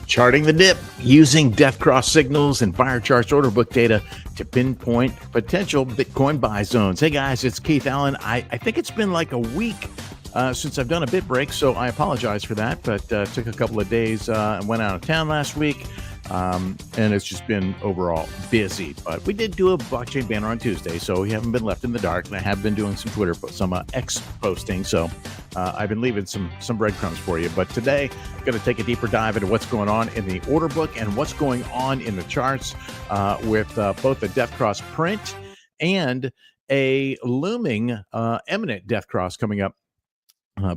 Charting the dip using death cross signals and Firecharts order book data to pinpoint potential Bitcoin buy zones. Hey guys, it's Keith Allen. I think it's been like a week since I've done a bit break, so I apologize for that, but took a couple of days and went out of town last week. And it's just been overall busy, but we did do a blockchain banner on Tuesday, so we haven't been left in the dark. And I have been doing some X posting, so I've been leaving some breadcrumbs for you. But today, I'm going to take a deeper dive into what's going on in the order book and what's going on in the charts with both the death cross print and a looming eminent death cross coming up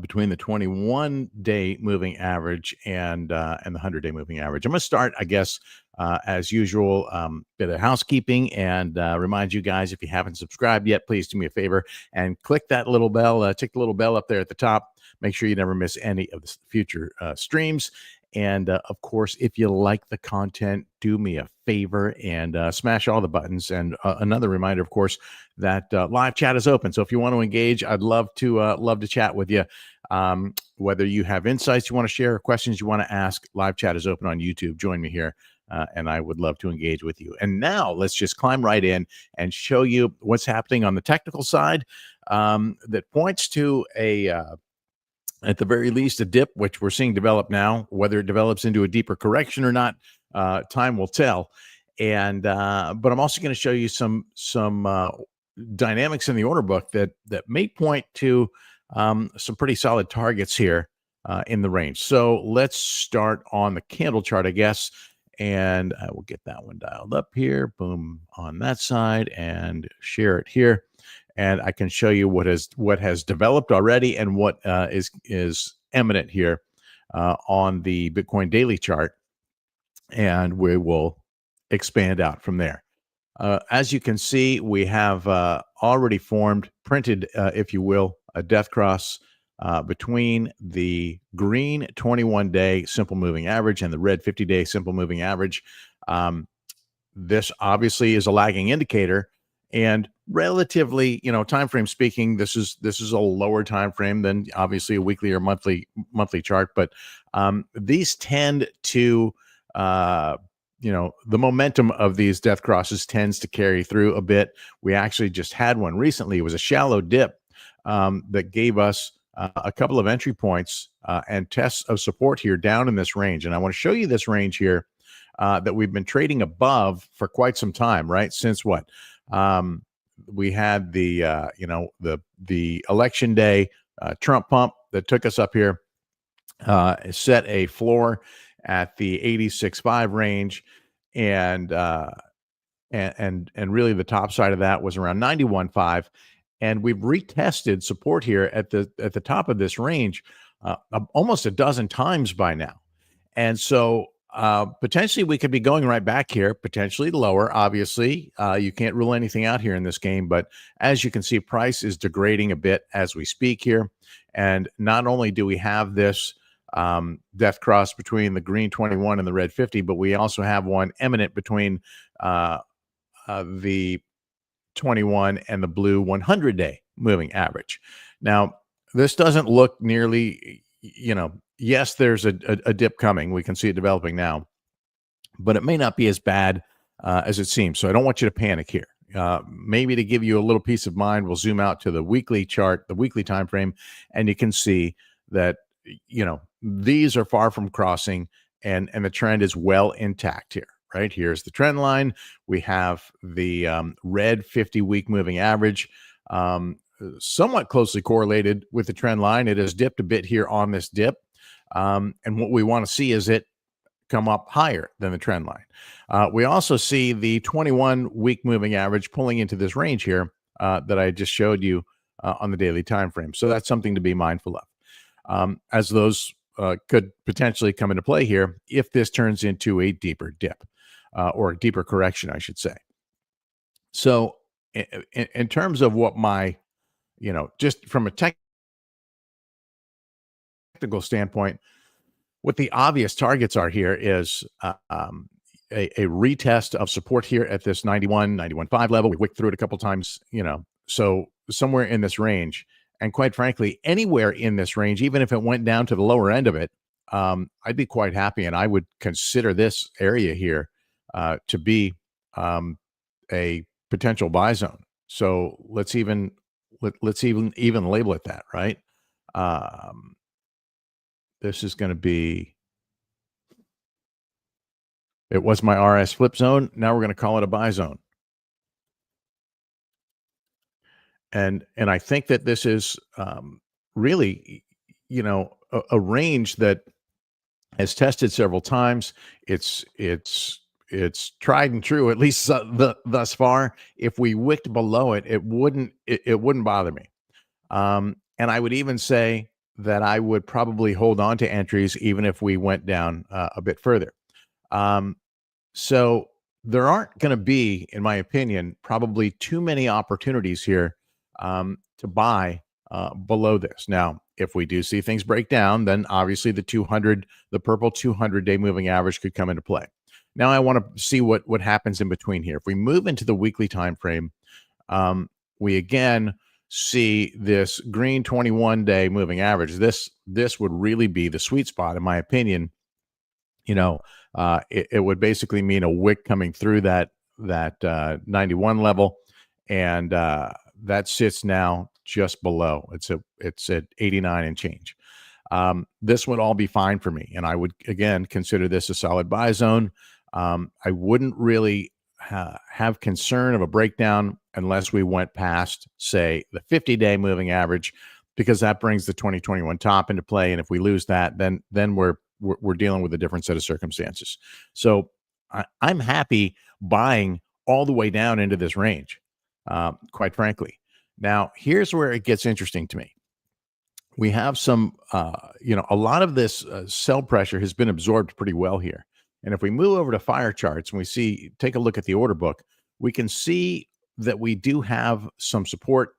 between the 21-day moving average and the 100-day moving average. I'm going to start, I guess, as usual, bit of housekeeping and remind you guys, if you haven't subscribed yet, please do me a favor and click that little bell, tick the little bell up there at the top. Make sure you never miss any of the future streams. And of course, if you like the content, do me a favor and smash all the buttons. And another reminder, of course, that live chat is open. So if you want to engage, I'd love to chat with you. Whether you have insights you want to share or questions you want to ask, live chat is open on YouTube. Join me here. And I would love to engage with you. And now let's just climb right in and show you what's happening on the technical side that points to at the very least, a dip, which we're seeing develop now. Whether it develops into a deeper correction or not, time will tell. And but I'm also going to show you some dynamics in the order book that may point to some pretty solid targets here in the range. So let's start on the candle chart, I guess, and I will get that one dialed up here. Boom on that side, and share it here. And I can show you what has developed already and what is eminent here on the Bitcoin daily chart, and we will expand out from there. As you can see, we have already printed, if you will, a death cross between the green 21-day simple moving average and the red 50-day simple moving average. This obviously is a lagging indicator. And relatively, time frame speaking, this is a lower time frame than obviously a weekly or monthly chart. But these tend to, the momentum of these death crosses tends to carry through a bit. We actually just had one recently. It was a shallow dip that gave us a couple of entry points and tests of support here down in this range. And I want to show you this range here that we've been trading above for quite some time, right? Since what? We had the election day Trump pump that took us up here, set a floor at the 86.5 range, and really the top side of that was around 91.5, and we've retested support here at the top of this range almost a dozen times by now, and so. Potentially we could be going right back here, potentially lower. Obviously, you can't rule anything out here in this game, but as you can see, price is degrading a bit as we speak here. And not only do we have this death cross between the green 21 and the red 50, but we also have one eminent between the 21 and the blue 100-day moving average. Now, this doesn't look nearly, yes, there's a dip coming. We can see it developing now, but it may not be as bad as it seems. So I don't want you to panic here. Maybe to give you a little peace of mind, we'll zoom out to the weekly chart, the weekly time frame, and you can see that these are far from crossing, and the trend is well intact here. Right here's the trend line. We have the red 50-week moving average. Somewhat closely correlated with the trend line. It has dipped a bit here on this dip. And what we want to see is it come up higher than the trend line. We also see the 21-week moving average pulling into this range here that I just showed you on the daily time frame. So that's something to be mindful of, as those could potentially come into play here if this turns into a deeper dip or a deeper correction, I should say. So in terms of what my, just from a technical standpoint, what the obvious targets are here is a retest of support here at this 91.5 level. We wicked through it a couple times, so somewhere in this range. And quite frankly, anywhere in this range, even if it went down to the lower end of it, I'd be quite happy, and I would consider this area here to be um, a potential buy zone. So let's even label it that, right? Um, this is going to be, it was my RS flip zone. Now we're going to call it a buy zone. And I think that this is really, a range that has tested several times. It's tried and true, at least thus far. If we wicked below it, it wouldn't bother me. And I would even say that I would probably hold on to entries even if we went down a bit further. Um, so there aren't going to be, in my opinion, probably too many opportunities here to buy below this. Now, if we do see things break down, then obviously the purple 200-day moving average could come into play. Now, I want to see what happens in between here. If we move into the weekly time frame, we again see this green 21-day moving average. This would really be the sweet spot, in my opinion. It would basically mean a wick coming through that 91 level, and that sits now just below. It's at 89 and change. This would all be fine for me, and I would again consider this a solid buy zone. I wouldn't really have concern of a breakdown unless we went past, say, the 50-day moving average, because that brings the 2021 top into play. And if we lose that, then we're dealing with a different set of circumstances. So I'm happy buying all the way down into this range, quite frankly. Now, here's where it gets interesting to me. We have some, a lot of this sell pressure has been absorbed pretty well here. And if we move over to Firecharts and take a look at the order book, we can see that we do have some support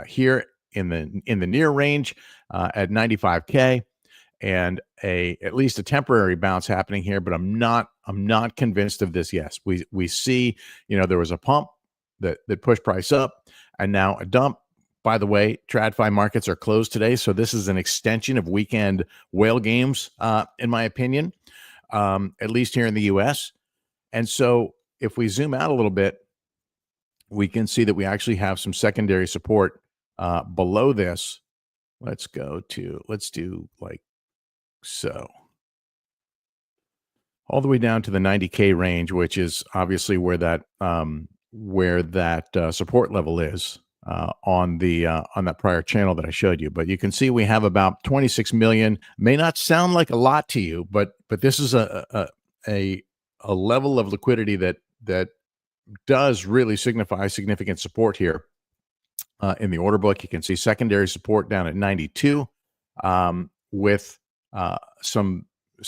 here in the near range at 95K, and at least a temporary bounce happening here. But I'm not convinced of this. Yes, we see, there was a pump that pushed price up, and now a dump. By the way, TradFi markets are closed today, so this is an extension of weekend whale games, in my opinion, at least here in the U.S. And so if we zoom out a little bit, we can see that we actually have some secondary support below this. Let's do like so. All the way down to the 90K range, which is obviously where that support level is on that prior channel that I showed you. But you can see we have about 26 million. May not sound like a lot to you, but this is a level of liquidity that does really signify significant support here. In the order book, you can see secondary support down at 92, with some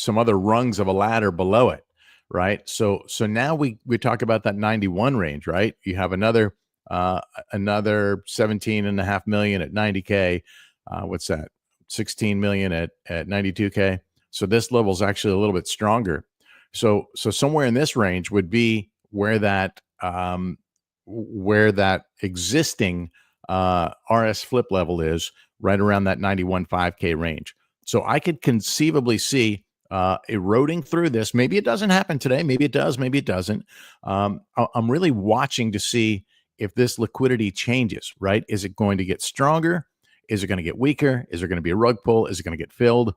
other rungs of a ladder below it, right? So now we talk about that 91 range, right? You have another 17.5 million at 90K. What's that? 16 million at 92K. So this level is actually a little bit stronger. So somewhere in this range would be where that existing RS flip level is, right around that 91.5K range. So I could conceivably see eroding through this. Maybe it doesn't happen today. Maybe it does. Maybe it doesn't. I'm really watching to see if this liquidity changes, right? Is it going to get stronger? Is it going to get weaker? Is there going to be a rug pull? Is it going to get filled?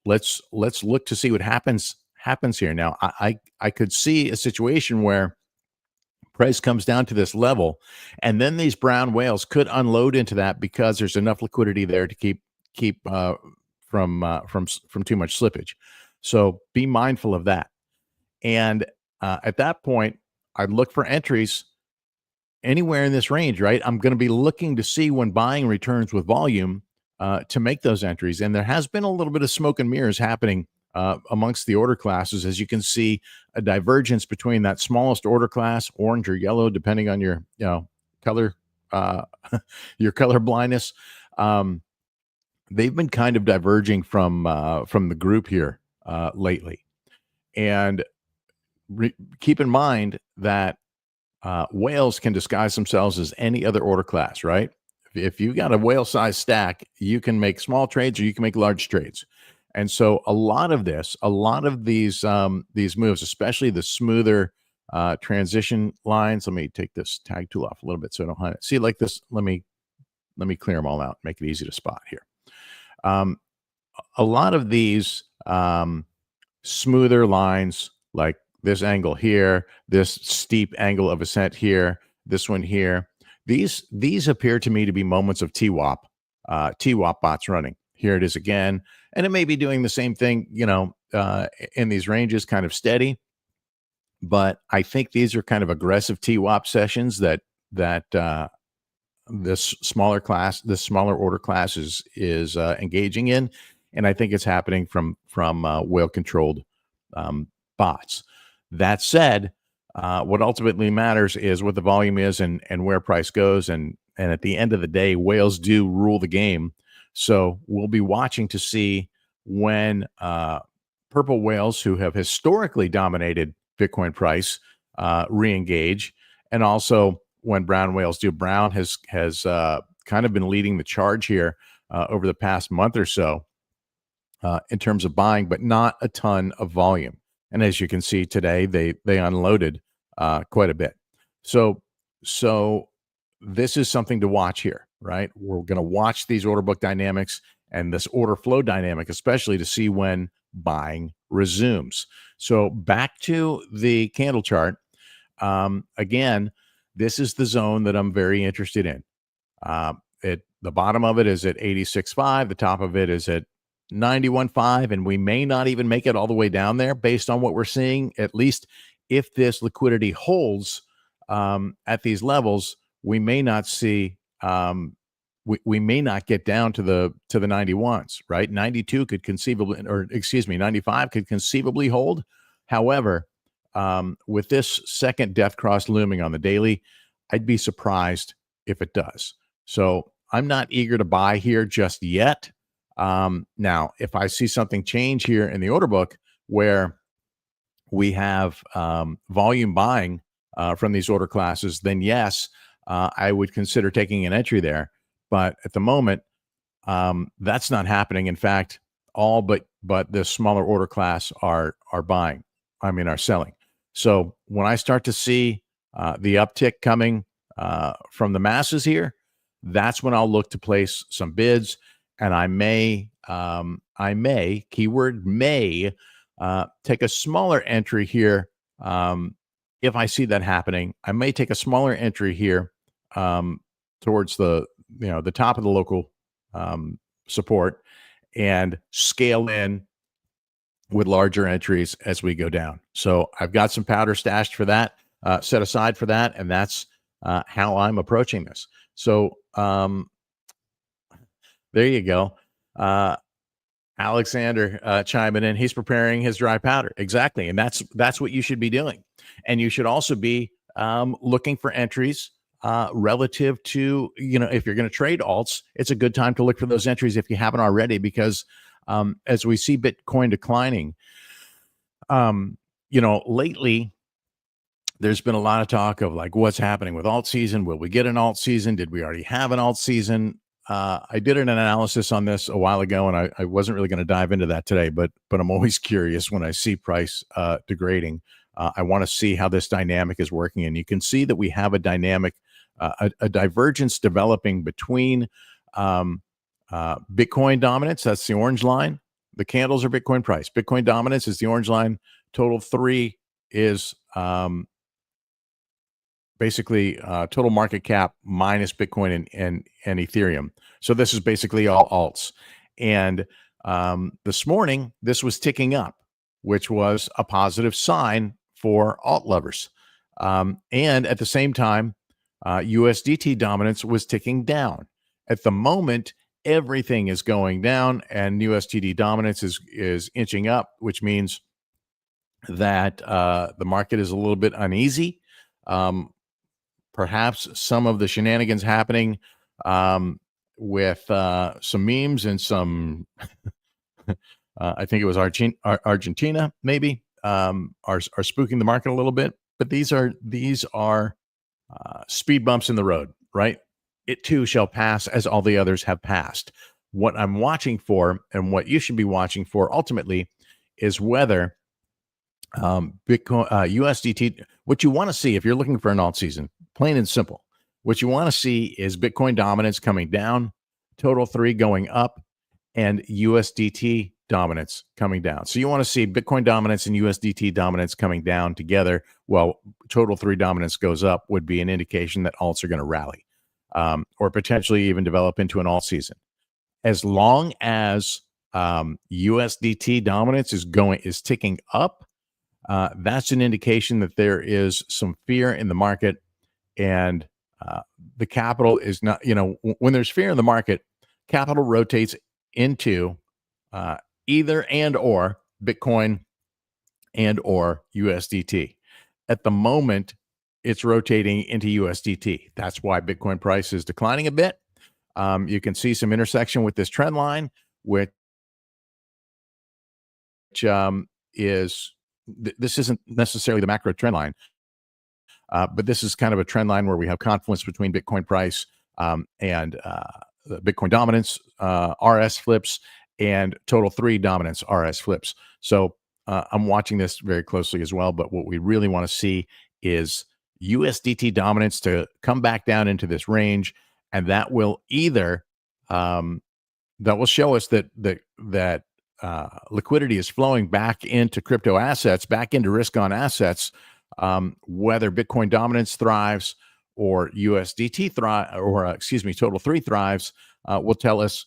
Let's look to see what happens here. Now, I could see a situation where price comes down to this level, and then these brown whales could unload into that because there's enough liquidity there to keep from too much slippage. So be mindful of that. And at that point, I'd look for entries anywhere in this range, right? I'm going to be looking to see when buying returns with volume to make those entries. And there has been a little bit of smoke and mirrors happening amongst the order classes. As you can see, a divergence between that smallest order class, orange or yellow, depending on your color, your color blindness. They've been kind of diverging from the group here lately. And keep in mind that whales can disguise themselves as any other order class, right? If you've got a whale size stack, you can make small trades or you can make large trades. And so a lot of these moves, especially the smoother transition lines. Let me take this tag tool off a little bit so I don't hide it. See, like this. Let me clear them all out, make it easy to spot here. A lot of these smoother lines, like this angle here, this steep angle of ascent here, this one here, these appear to me to be moments of TWAP, TWAP bots running. Here it is again, and it may be doing the same thing, in these ranges, kind of steady. But I think these are kind of aggressive TWAP sessions that this smaller order class is engaging in, and I think it's happening from whale controlled bots. That said, what ultimately matters is what the volume is and where price goes, and at the end of the day, whales do rule the game. So we'll be watching to see when purple whales, who have historically dominated Bitcoin price, re-engage, and also when brown whales do. Brown has kind of been leading the charge here over the past month or so in terms of buying, but not a ton of volume. And as you can see today, they unloaded quite a bit. So this is something to watch here, right? We're going to watch these order book dynamics and this order flow dynamic, especially to see when buying resumes. So back to the candle chart. Again, this is the zone that I'm very interested in. The bottom of it is at 86.5. The top of it is at 91.5, and we may not even make it all the way down there based on what we're seeing. At least if this liquidity holds at these levels, we may not see we may not get down to the 91s, right? 92 could conceivably, or excuse me, 95 could conceivably hold. However, with this second death cross looming on the daily, I'd be surprised if it does. So I'm not eager to buy here just yet. Now, if I see something change here in the order book where we have volume buying from these order classes, then yes, I would consider taking an entry there. But at the moment, that's not happening. In fact, all but the smaller order class are buying. Are selling. So when I start to see the uptick coming from the masses here, that's when I'll look to place some bids, and I may keyword may take a smaller entry here. If I see that happening, I may take a smaller entry here towards the top of the local support and scale in with larger entries as we go down. So I've got some powder stashed for that, set aside for that, and that's how I'm approaching this. So there you go. Alexander chiming in. He's preparing his dry powder. Exactly. And that's what you should be doing. And you should also be looking for entries relative to, if you're going to trade alts, it's a good time to look for those entries if you haven't already, because as we see Bitcoin declining, lately, there's been a lot of talk of like what's happening with alt season. Will we get an alt season? Did we already have an alt season? I did an analysis on this a while ago, and I wasn't really going to dive into that today, but I'm always curious when I see price degrading. I want to see how this dynamic is working, and you can see that we have a dynamic, a divergence developing between Bitcoin dominance. That's the orange line. The candles are Bitcoin price. Bitcoin dominance is the orange line. Total 3 is basically total market cap minus Bitcoin and Ethereum. So this is basically all alts. And this morning, this was ticking up, which was a positive sign for alt lovers. And at the same time, USDT dominance was ticking down. At the moment, everything is going down, and USDT dominance is inching up, which means that the market is a little bit uneasy. Perhaps some of the shenanigans happening with some memes and some, I think it was Argentina, maybe, are spooking the market a little bit. But these are speed bumps in the road, right? It too shall pass, as all the others have passed. what I'm watching for and what you should be watching for ultimately is whether Bitcoin, USDT, what you want to see if you're looking for an alt season, plain and simple, what you want to see is Bitcoin dominance coming down, total 3 going up, and USDT dominance coming down. So you want to see Bitcoin dominance and USDT dominance coming down together. Well, total 3 dominance goes up would be an indication that alts are going to rally, or potentially even develop into an alt season. As long as USDT dominance is ticking up, that's an indication that there is some fear in the market, and the capital is not, when there's fear in the market, capital rotates into either and or Bitcoin and or USDT. At the moment, it's rotating into USDT. That's why Bitcoin price is declining a bit. You can see some intersection with this trend line, which this isn't necessarily the macro trend line, but this is kind of a trend line where we have confluence between Bitcoin price and the Bitcoin dominance, RS flips, and total 3 dominance, RS flips. So I'm watching this very closely as well. But what we really want to see is USDT dominance to come back down into this range, and that will either that will show us that liquidity is flowing back into crypto assets, back into risk-on assets. Whether Bitcoin dominance thrives or USDT thrive, or total 3 thrives, will tell us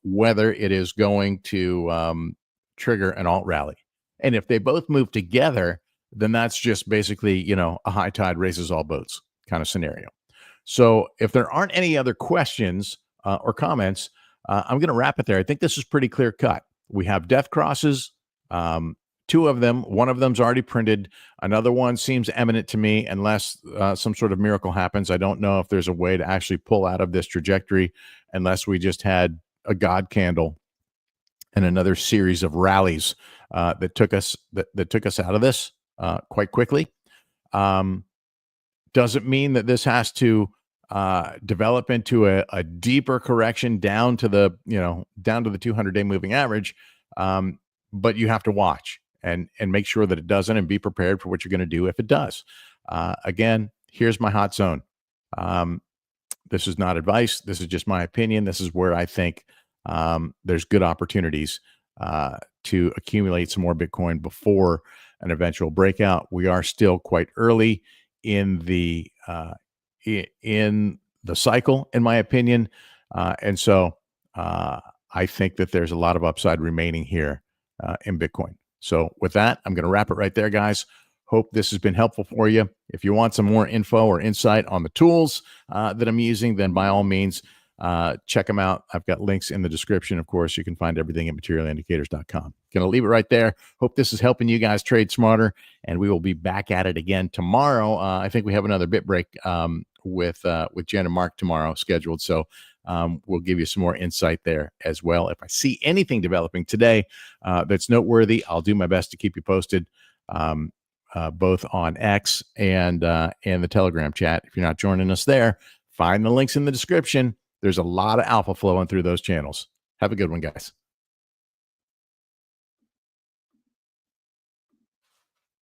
whether it is going to trigger an alt rally. And if they both move together, then that's just basically, a high tide raises all boats kind of scenario. So if there aren't any other questions or comments, I'm going to wrap it there. I think this is pretty clear cut. We have death crosses, 2 of them. One of them's already printed. Another one seems eminent to me, unless some sort of miracle happens. I don't know if there's a way to actually pull out of this trajectory, unless we just had a God candle and another series of rallies that took us out of this quite quickly. Doesn't mean that this has to develop into a deeper correction down to the 200-day moving average. But you have to watch and make sure that it doesn't, and be prepared for what you're going to do if it does. Again, here's my hot zone. This is not advice. This is just my opinion. This is where I think there's good opportunities to accumulate some more Bitcoin before an eventual breakout. We are still quite early in the cycle, in my opinion, and so I think that there's a lot of upside remaining here in Bitcoin. So with that, I'm going to wrap it right there, guys. Hope this has been helpful for you. If you want some more info or insight on the tools that I'm using, then by all means, check them out. I've got links in the description. Of course, you can find everything at materialindicators.com. Going to leave it right there. Hope this is helping you guys trade smarter, and we will be back at it again tomorrow. I think we have another bit break with Jen and Mark tomorrow scheduled. So we'll give you some more insight there as well. If I see anything developing today that's noteworthy, I'll do my best to keep you posted, both on X and the Telegram chat. If you're not joining us there, find the links in the description. There's a lot of alpha flowing through those channels. Have a good one, guys.